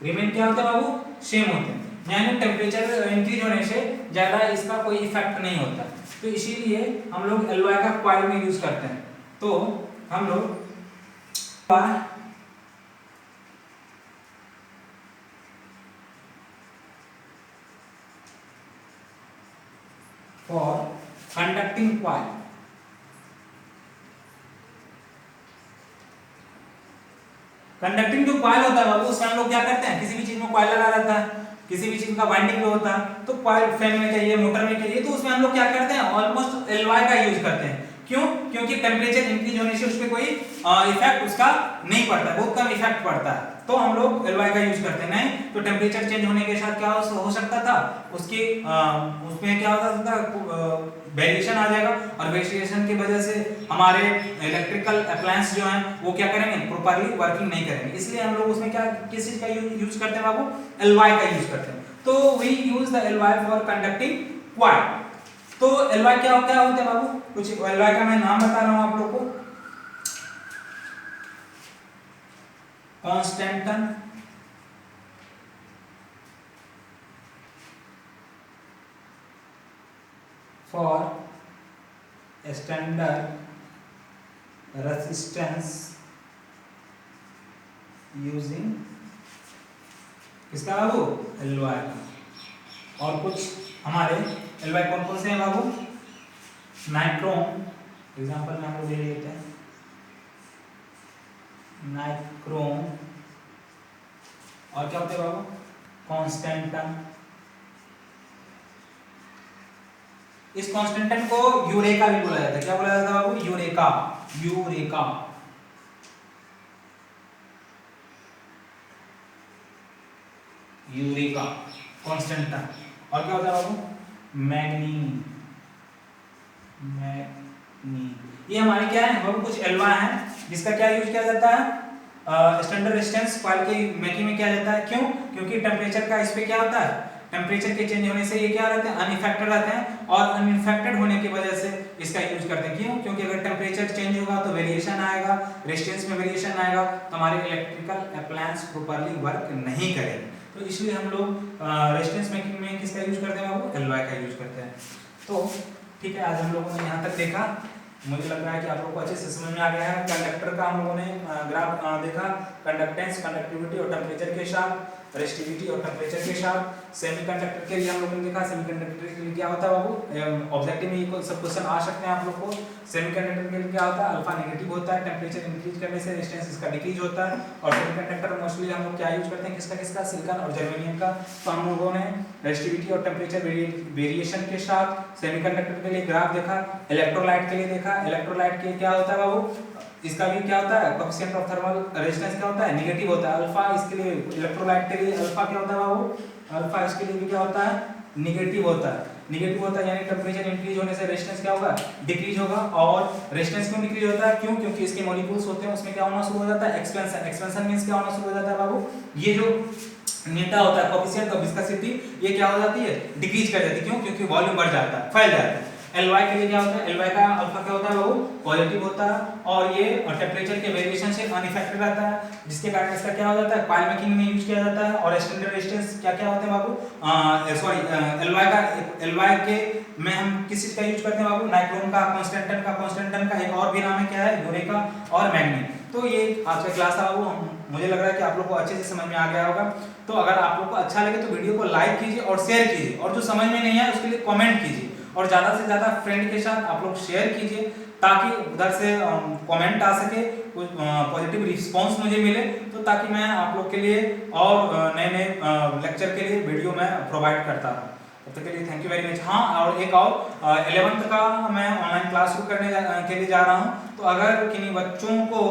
A: रिमेन क्या होता है बाबू, सेम होते हैं। यानी टेम्परेचर इंक्रीज होने से ज्यादा इसका कोई इफेक्ट नहीं होता। तो इसीलिए हम लोग एलॉय का कॉइल में यूज करते हैं। तो हम लोग फॉर कंडक्टिंग कॉइल, कंडक्टिंग जो कॉइल होता है बाबू उसमें हम लोग क्या करते हैं, किसी भी चीज में कॉइल लगा रहता है, किसी भी चीज का वाइंडिंग होता है, तो कॉइल फैन में चाहिए, मोटर में चाहिए, तो उसमें हम लोग क्या करते हैं, ऑलमोस्ट एलॉय का यूज करते हैं। क्यों, क्योंकि टेम्परेचर इंक्रीज होने से उस पर कोई इफेक्ट उसका नहीं पड़ता, बहुत कम इफेक्ट पड़ता है, तो हम लोग एलॉय का यूज करते हैं। नहीं तो टेम्परेचर चेंज होने के साथ क्या हो सकता था, उसकी उसमें क्या होता था, वेरिएशन आ जाएगा और वेरिएशन की वजह से हमारे इलेक्ट्रिकल अप्लायंस जो हैं वो क्या करेंगे, प्रॉपर्ली वर्किंग नहीं करेंगे। इसलिए हम लोग उसमें क्या किस चीज का यूज करते हैं बाबू, एलवाई का यूज करते हैं। तो we use the alloy for conducting coil. तो एलवाई क्या होता है बाबू, कुछ एलवाई का मैं नाम बता रहा हूं आप लोग को। Constantan, for standard resistance using किसका बाबू, एलवाई का। और कुछ हमारे एलवाई कौन कौन से हैं बाबू, नाइट्रोम, एग्जांपल में हम लोग ले लेते हैं नाइक्रोम, और क्या होते हैं बाबू, कांस्टेंटन। इस कांस्टेंटन को यूरेका भी बोला जाता है। क्या बोला जाता है बाबू, यूरेका, यूरेका। Eureka constantan. और क्या होता है बाबू, मैग्नीज, मैग्नीज। ये हमारे क्या है बाबू, कुछ एलवाई है जिसका क्या यूज किया जाता है, स्टैंडर्ड रेजिस्टेंस कॉइल के मेकिंग में किया जाता है। क्यों, क्योंकि टेम्परेचर का इस पे क्या होता है, टेम्परेचर के चेंज होने से ये क्या रहते हैं, अनइफेक्टेड रहते हैं, और अनइफेक्टेड होने की वजह से इसका यूज करते हैं। क्यों, क्योंकि अगर टेम्परेचर चेंज होगा तो वेरिएशन आएगा, रेजिस्टेंस में वेरिएशन आएगा, तो हमारे इलेक्ट्रिकल अप्लायंस प्रॉपर्ली वर्क नहीं करेंगे। तो इसलिए हम लोग रेजिस्टेंस मेकिंग में किसका यूज करते हैं बाबू, एलवाई का यूज करते हैं। तो ठीक है, आज हम लोगों ने यहाँ तक देखा। मुझे लग रहा है कि आप लोगों को अच्छे से समझ में आ गया है। कंडक्टर का हम लोगों ने ग्राफ देखा, कंडक्टेंस, कंडक्टिविटी और टेम्परेचर के साथ, रेजिस्टिविटी और टेम्परेचर के साथ। सेमीकंडक्टर के लिए हम लोगों ने देखा, सेमीकंडक्टर के लिए क्या होता है बाबू, ऑब्जेक्टिव में ये सब क्वेश्चन आ सकते हैं आप लोग को। सेमीकंडक्टर के लिए क्या होता है, अल्फा नेगेटिव होता है, टेम्परेचर इंक्रीज करने से रेजिस्टेंस इसका डिक्रीज होता है। और सेमीकंडक्टर मोस्टली हम लोग क्या यूज करते हैं, किसका किसका, सिलिकॉन और जर्मेनियम का। तो हम लोगों ने रेजिस्टिविटी और टेम्परेचर वेरिएशन के साथ सेमीकंडक्टर के लिए ग्राफ देखा, इलेक्ट्रोलाइट के लिए देखा। इलेक्ट्रोलाइट के क्या होता है बाबू, इसका भी क्या होता है, कोएफिशिएंट ऑफ थर्मल रेजिस्टेंस क्या होता है, नेगेटिव होता है। अल्फा इसके लिए, इलेक्ट्रोलाइट के लिए अल्फा क्या होता है बाबू, अल्फा इसके लिए भी क्या होता है, नेगेटिव होता है। नेगेटिव होता है यानी टेम्परेचर इंक्रीज होने से रेजिस्टेंस क्या होगा, डिक्रीज होगा। और रेजिस्टेंस क्यों डिक्रीज होता है, क्यों, क्योंकि इसके मॉलिक्यूल्स होते हैं उसमें क्या होना शुरू हो जाता है, एक्सपेंशन। एक्सपेंशन मींस क्या होना शुरू हो जाता है बाबू, ये जो नीटा होता है कोएफिशिएंट ऑफ विस्कोसिटी, ये क्या हो जाती है, डिक्रीज कर जाती है। क्यों, क्योंकि वॉल्यूम बढ़ जाता है, फैल जाता है। एलवाई के लिए क्या होता है, एलवाई का अल्फा क्या होता है बाबू, पॉजिटिव होता है, और ये टेम्परेचर के वेरिएशन से अनइफेक्टेड रहता है, जिसके कारण इसका क्या हो जाता है, कॉइल मेकिंग में यूज किया जाता है। और स्टैंडर्ड रेजिस्टेंस क्या क्या होते हैं बाबू, सॉरी, एलवाई के में हम किस चीज का यूज करते हैं बाबू, नाइक्रोम का, कांस्टेंटन का। कांस्टेंटन का एक और भी नाम है, क्या है, यूरेका और मैग्नीज। तो ये आज का क्लास था बाबू, मुझे लग रहा है कि आप लोग को अच्छे से समझ में आ गया होगा। तो अगर आप लोग को अच्छा लगे तो वीडियो को लाइक कीजिए और शेयर कीजिए, और जो समझ में नहीं है उसके लिए कमेंट कीजिए, और ज़्यादा से ज़्यादा फ्रेंड के साथ आप लोग शेयर कीजिए, ताकि उधर से कमेंट आ सके, कुछ पॉजिटिव रिस्पांस मुझे मिले, तो ताकि मैं आप लोग के लिए और नए नए लेक्चर के लिए वीडियो मैं प्रोवाइड करता हूँ। तब तक के लिए थैंक यू वेरी मच। हाँ, और एक और 11th का मैं ऑनलाइन क्लास शुरू करने के लिए जा रहा हूँ। तो अगर किन्हीं बच्चों को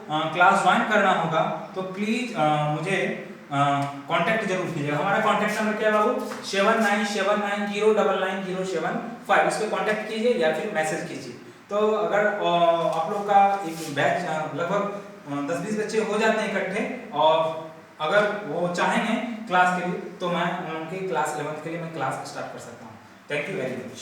A: क्लास ज्वाइन करना होगा तो प्लीज़ मुझे कांटेक्ट जरूर कीजिएगा। हमारा कांटेक्ट नंबर क्या है बाबू, 7979099075। इस पे कांटेक्ट कीजिए या फिर मैसेज कीजिए। तो अगर आप लोग का एक बैच लगभग 10-20 बच्चे हो जाते हैं इकट्ठे, और अगर वो चाहेंगे क्लास के लिए तो मैं उनकी क्लास 11th के लिए मैं क्लास स्टार्ट कर सकता हूँ। Thank you very much.